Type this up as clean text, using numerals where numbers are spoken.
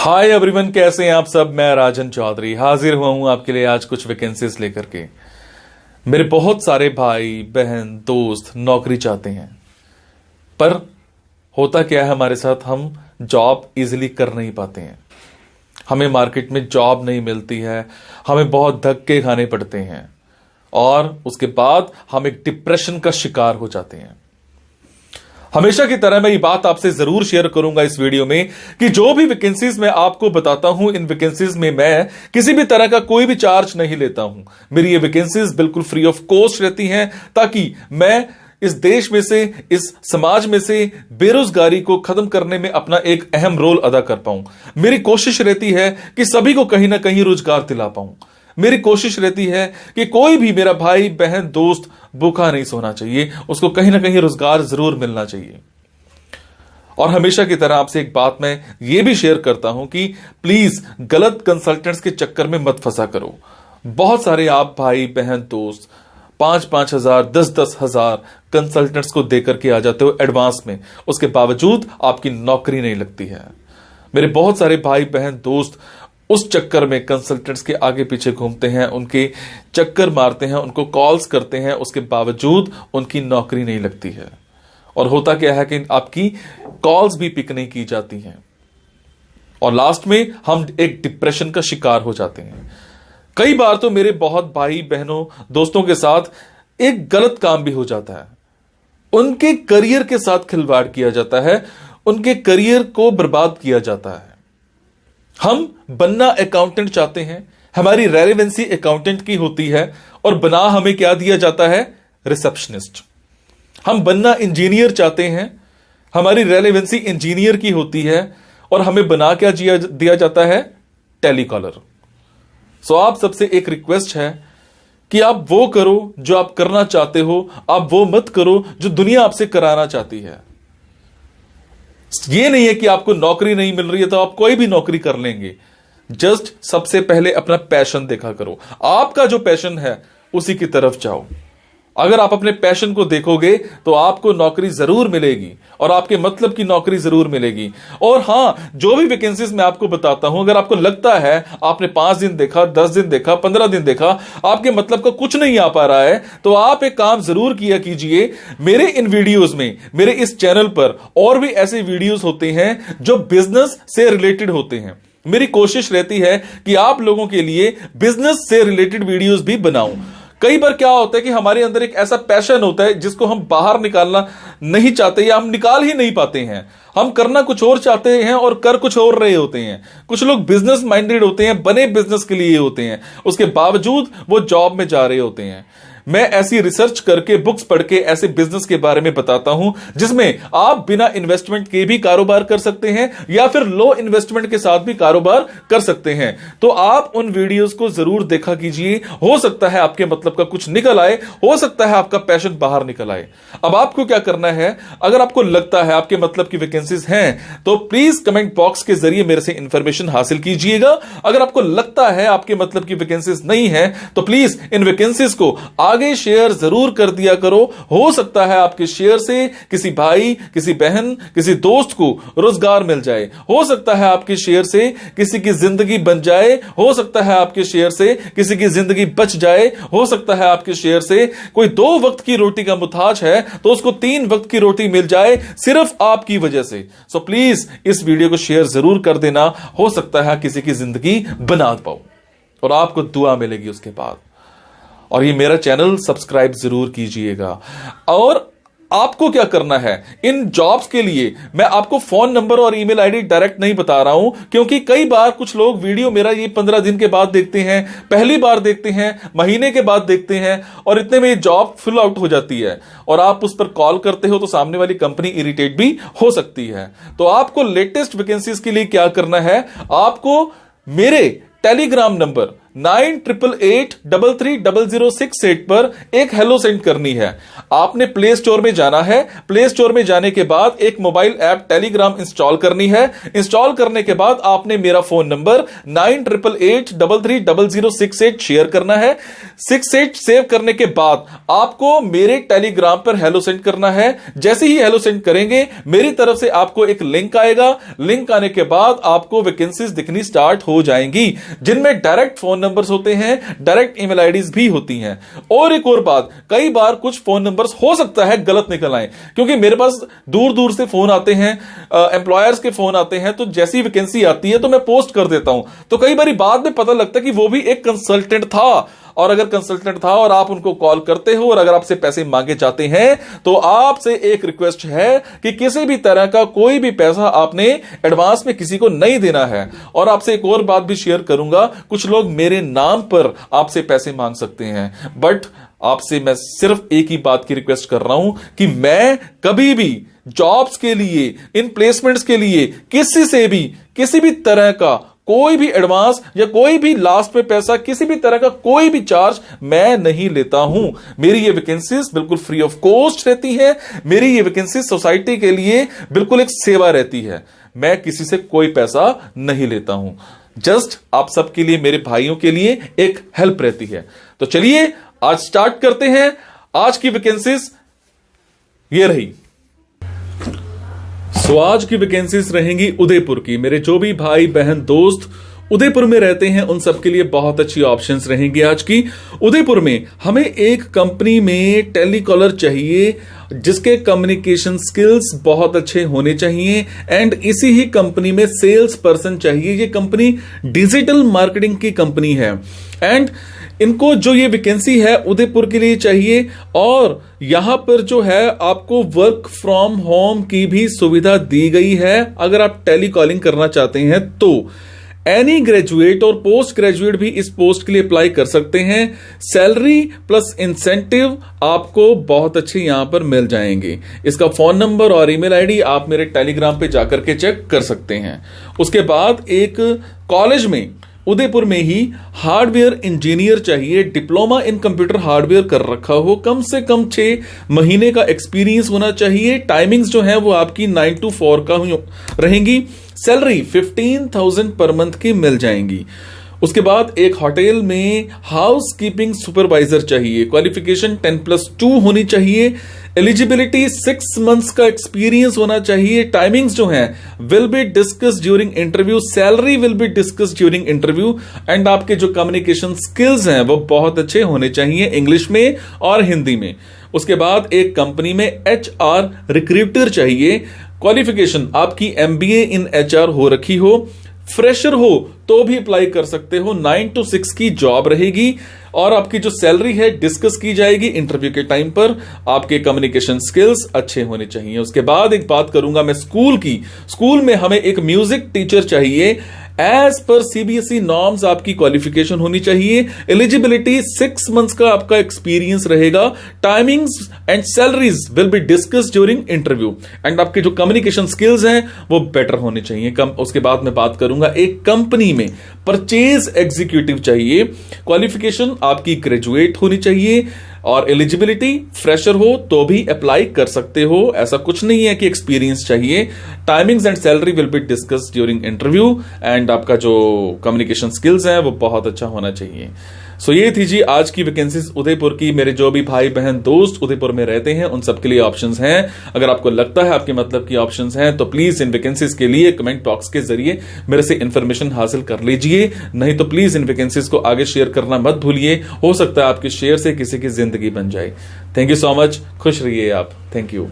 Hi everyone, कैसे हैं आप सब। मैं राजन चौधरी हाजिर हुआ हूं आपके लिए आज कुछ वैकेंसीज लेकर के। मेरे बहुत सारे भाई बहन दोस्त नौकरी चाहते हैं, पर होता क्या है हमारे साथ, हम जॉब इजीली कर नहीं पाते हैं। हमें मार्केट में जॉब नहीं मिलती है, हमें बहुत धक्के खाने पड़ते हैं और उसके बाद हम एक डिप्रेशन का शिकार हो जाते हैं। हमेशा की तरह मैं ये बात आपसे जरूर शेयर करूंगा इस वीडियो में कि जो भी वैकेंसीज मैं आपको बताता हूं, इन वैकेंसीज में मैं किसी भी तरह का कोई भी चार्ज नहीं लेता हूं। मेरी ये वैकेंसीज बिल्कुल फ्री ऑफ कॉस्ट रहती हैं, ताकि मैं इस देश में से, इस समाज में से बेरोजगारी को खत्म करने में अपना एक अहम रोल अदा कर पाऊं। मेरी कोशिश रहती है कि सभी को कहीं ना कहीं रोजगार दिला पाऊं। मेरी कोशिश रहती है कि कोई भी मेरा भाई बहन दोस्त भूखा नहीं सोना चाहिए, उसको कहीं ना कहीं रोजगार जरूर मिलना चाहिए। और हमेशा की तरह आपसे एक बात मैं ये भी शेयर करता हूं कि प्लीज गलत कंसल्टेंट्स के चक्कर में मत फंसा करो। बहुत सारे आप भाई बहन दोस्त 5-5 हजार 10-10 हजार कंसल्टेंट्स को देकर के आ जाते हो एडवांस में, उसके बावजूद आपकी नौकरी नहीं लगती है। मेरे बहुत सारे भाई बहन दोस्त उस चक्कर में कंसल्टेंट्स के आगे पीछे घूमते हैं, उनके चक्कर मारते हैं, उनको कॉल्स करते हैं, उसके बावजूद उनकी नौकरी नहीं लगती है। और होता क्या है कि आपकी कॉल्स भी पिक नहीं की जाती हैं और लास्ट में हम एक डिप्रेशन का शिकार हो जाते हैं। कई बार तो मेरे बहुत भाई बहनों दोस्तों के साथ एक गलत काम भी हो जाता है। उनके करियर के साथ खिलवाड़ किया जाता है, उनके करियर को बर्बाद किया जाता है। हम बनना अकाउंटेंट चाहते हैं, हमारी रेलेवेंसी अकाउंटेंट की होती है और बना हमें क्या दिया जाता है, रिसेप्शनिस्ट। हम बनना इंजीनियर चाहते हैं, हमारी रेलेवेंसी इंजीनियर की होती है और हमें बना क्या दिया जाता है, टेलीकॉलर। सो आप सबसे एक रिक्वेस्ट है कि आप वो करो जो आप करना चाहते हो, आप वो मत करो जो दुनिया आपसे कराना चाहती है। ये नहीं है कि आपको नौकरी नहीं मिल रही है तो आप कोई भी नौकरी कर लेंगे। जस्ट सबसे पहले अपना पैशन देखा करो, आपका जो पैशन है उसी की तरफ जाओ। अगर आप अपने पैशन को देखोगे तो आपको नौकरी जरूर मिलेगी और आपके मतलब की नौकरी जरूर मिलेगी। और हां, जो भी वैकेंसीज मैं आपको बताता हूं, अगर आपको लगता है आपने 5 दिन देखा, 10 दिन देखा, 15 दिन देखा, आपके मतलब का कुछ नहीं आ पा रहा है, तो आप एक काम जरूर किया कीजिए। मेरे इन वीडियोस में, मेरे इस चैनल पर और भी ऐसे वीडियोस होते हैं जो बिजनेस से रिलेटेड होते हैं। मेरी कोशिश रहती है कि आप लोगों के लिए बिजनेस से रिलेटेड वीडियोस भी बनाऊं। कई बार क्या होता है कि हमारे अंदर एक ऐसा पैशन होता है जिसको हम बाहर निकालना नहीं चाहते या हम निकाल ही नहीं पाते हैं। हम करना कुछ और चाहते हैं और कर कुछ और रहे होते हैं। कुछ लोग बिजनेस माइंडेड होते हैं, बने बिजनेस के लिए होते हैं, उसके बावजूद वो जॉब में जा रहे होते हैं। मैं ऐसी रिसर्च करके, बुक्स पढ़ के ऐसे बिजनेस के बारे में बताता हूं जिसमें आप बिना इन्वेस्टमेंट के भी कारोबार कर सकते हैं या फिर लो इन्वेस्टमेंट के साथ भी कारोबार कर सकते हैं। तो आप उन वीडियोस को जरूर देखा कीजिए। हो सकता है आपके मतलब का कुछ निकल आए, हो सकता है आपका पैशन बाहर निकल आए। अब आपको क्या करना है, अगर आपको लगता है आपके मतलब की वैकेंसीज हैं तो प्लीज कमेंट बॉक्स के जरिए मेरे से इंफॉर्मेशन हासिल कीजिएगा। अगर आपको लगता है आपके मतलब की वैकेंसीज नहीं है तो प्लीज इन वैकेंसीज को आगे शेयर जरूर कर दिया करो। हो सकता है आपके शेयर से किसी भाई, किसी बहन, किसी दोस्त को रोजगार मिल जाए। हो सकता है आपके शेयर से किसी की जिंदगी बन जाए। हो सकता है आपके शेयर से किसी की जिंदगी बच जाए। हो सकता है आपके शेयर से कोई 2 वक्त की रोटी का मुताज है तो उसको 3 वक्त की रोटी मिल जाए, सिर्फ आपकी वजह से। सो प्लीज इस वीडियो को शेयर जरूर कर देना। हो सकता है किसी की जिंदगी बना पाओ और आपको दुआ मिलेगी उसके बाद। और ये मेरा चैनल सब्सक्राइब जरूर कीजिएगा। और आपको क्या करना है, इन जॉब्स के लिए मैं आपको फोन नंबर और ईमेल आईडी डायरेक्ट नहीं बता रहा हूं, क्योंकि कई बार कुछ लोग वीडियो मेरा ये 15 दिन के बाद देखते हैं, पहली बार देखते हैं, महीने के बाद देखते हैं और इतने में ये जॉब फिल आउट हो जाती है और आप उस पर कॉल करते हो तो सामने वाली कंपनी इरिटेट भी हो सकती है। तो आपको लेटेस्ट वैकेंसीज के लिए क्या करना है, आपको मेरे टेलीग्राम नंबर 9888330068 पर एक हेलो सेंड करनी है। आपने प्ले स्टोर में जाना है, प्ले स्टोर में जाने के बाद एक मोबाइल ऐप टेलीग्राम इंस्टॉल करनी है। इंस्टॉल करने के बाद आपने मेरा फोन नंबर 9888330068 शेयर करना है। 68 सेव करने के बाद आपको मेरे टेलीग्राम पर हेलो सेंड करना है। जैसे ही हेलो सेंड करेंगे मेरी तरफ से आपको एक लिंक आएगा। लिंक आने के बाद आपको वैकेंसीज दिखनी स्टार्ट हो जाएंगी, जिनमें डायरेक्ट फोन नंबर्स होते हैं, डायरेक्ट ईमेल आईडीज भी होती हैं। और एक और बात, कई बार कुछ फोन नंबर्स हो सकता है गलत निकल आए, क्योंकि मेरे पास दूर दूर से फोन आते हैं, एम्प्लॉयर्स के फोन आते हैं, तो जैसी वैकेंसी आती है तो मैं पोस्ट कर देता हूं। तो कई बार बाद में पता लगता है कि वो भी एक कंसल्टेंट था, और अगर कंसल्टेंट था और आप उनको कॉल करते हो और अगर आपसे पैसे मांगे जाते हैं तो आपसे एक रिक्वेस्ट है कि किसी भी तरह का कोई भी पैसा आपने एडवांस में किसी को नहीं देना है। और आपसे एक और बात भी शेयर करूंगा, कुछ लोग मेरे नाम पर आपसे पैसे मांग सकते हैं, बट आपसे मैं सिर्फ एक ही बात की रिक्वेस्ट कर रहा हूं कि मैं कभी भी जॉब्स के लिए, इन प्लेसमेंट्स के लिए किसी से भी किसी भी तरह का कोई भी एडवांस या कोई भी लास्ट में पैसा, किसी भी तरह का कोई भी चार्ज मैं नहीं लेता हूं। मेरी ये वैकेंसीज बिल्कुल फ्री ऑफ कॉस्ट रहती है। मेरी ये वैकेंसीज सोसाइटी के लिए बिल्कुल एक सेवा रहती है। मैं किसी से कोई पैसा नहीं लेता हूं, जस्ट आप सबके लिए, मेरे भाइयों के लिए एक हेल्प रहती है। तो चलिए आज स्टार्ट करते हैं। आज की वैकेंसीज ये रही। सो आज की वैकेंसीज रहेंगी उदयपुर की। मेरे जो भी भाई बहन दोस्त उदयपुर में रहते हैं उन सबके लिए बहुत अच्छी ऑप्शंस रहेंगी आज की। उदयपुर में हमें एक कंपनी में टेलीकॉलर चाहिए जिसके कम्युनिकेशन स्किल्स बहुत अच्छे होने चाहिए, एंड इसी ही कंपनी में सेल्स पर्सन चाहिए। ये कंपनी डिजिटल मार्केटिंग की कंपनी है, एंड इनको जो ये वैकेंसी है उदयपुर के लिए चाहिए। और यहां पर जो है आपको वर्क फ्रॉम होम की भी सुविधा दी गई है अगर आप टेलीकॉलिंग करना चाहते हैं तो। एनी ग्रेजुएट और पोस्ट ग्रेजुएट भी इस पोस्ट के लिए अप्लाई कर सकते हैं। सैलरी प्लस इंसेंटिव आपको बहुत अच्छे यहां पर मिल जाएंगे। इसका फोन नंबर और ईमेल आईडी आप मेरे टेलीग्राम पे जाकर के चेक कर सकते हैं। उसके बाद एक कॉलेज में उदयपुर में ही हार्डवेयर इंजीनियर चाहिए, डिप्लोमा इन कंप्यूटर हार्डवेयर कर रखा हो, कम से कम 6 महीने का एक्सपीरियंस होना चाहिए। टाइमिंग्स जो है वो आपकी 9 to 4 का रहेंगी। सैलरी 15,000 पर मंथ की मिल जाएंगी। उसके बाद एक होटल में हाउस कीपिंग सुपरवाइजर चाहिए। क्वालिफिकेशन 10+2 होनी चाहिए। एलिजिबिलिटी 6 मंथ्स का एक्सपीरियंस होना चाहिए। टाइमिंग्स जो हैं will be discuss during interview, salary will be discuss during interview, and आपके जो कम्युनिकेशन स्किल्स हैं वो बहुत अच्छे होने चाहिए इंग्लिश में और हिंदी में। उसके बाद एक कंपनी में HR रिक्रूटर चाहिए। क्वालिफिकेशन आपकी MBA इन HR हो रखी हो, फ्रेशर हो तो भी अप्लाई कर सकते हो। 9 to 6 की जॉब रहेगी और आपकी जो सैलरी है डिस्कस की जाएगी इंटरव्यू के टाइम पर। आपके कम्युनिकेशन स्किल्स अच्छे होने चाहिए। उसके बाद एक बात करूंगा मैं स्कूल की। स्कूल में हमें एक म्यूजिक टीचर चाहिए। एज पर CBSE नॉर्म्स आपकी क्वालिफिकेशन होनी चाहिए। एलिजिबिलिटी 6 मंथ्स का आपका एक्सपीरियंस रहेगा। Timings and salaries will be discuss during interview, and आपके जो कम्युनिकेशन स्किल्स हैं वो बेटर होने चाहिए। उसके बाद मैं बात करूंगा एक कंपनी में परचेज एग्जीक्यूटिव चाहिए। क्वालिफिकेशन आपकी ग्रेजुएट होनी चाहिए और एलिजिबिलिटी फ्रेशर हो तो भी अप्लाई कर सकते हो। ऐसा कुछ नहीं है कि एक्सपीरियंस चाहिए। Timings and salary will be discuss during interview, and आपका जो कम्युनिकेशन स्किल्स हैं वो बहुत अच्छा होना चाहिए। सो ये थी जी आज की वैकेंसीज उदयपुर की। मेरे जो भी भाई बहन दोस्त उदयपुर में रहते हैं उन सबके लिए ऑप्शंस हैं। अगर आपको लगता है आपके मतलब की ऑप्शंस हैं तो प्लीज इन वैकेंसीज के लिए कमेंट बॉक्स के जरिए मेरे से इंफॉर्मेशन हासिल कर लीजिए। नहीं तो प्लीज इन वैकेंसीज को आगे शेयर करना मत भूलिए। हो सकता है आपके शेयर से किसी की जिंदगी बन जाए। Thank you so much. खुश रहिए आप। Thank you.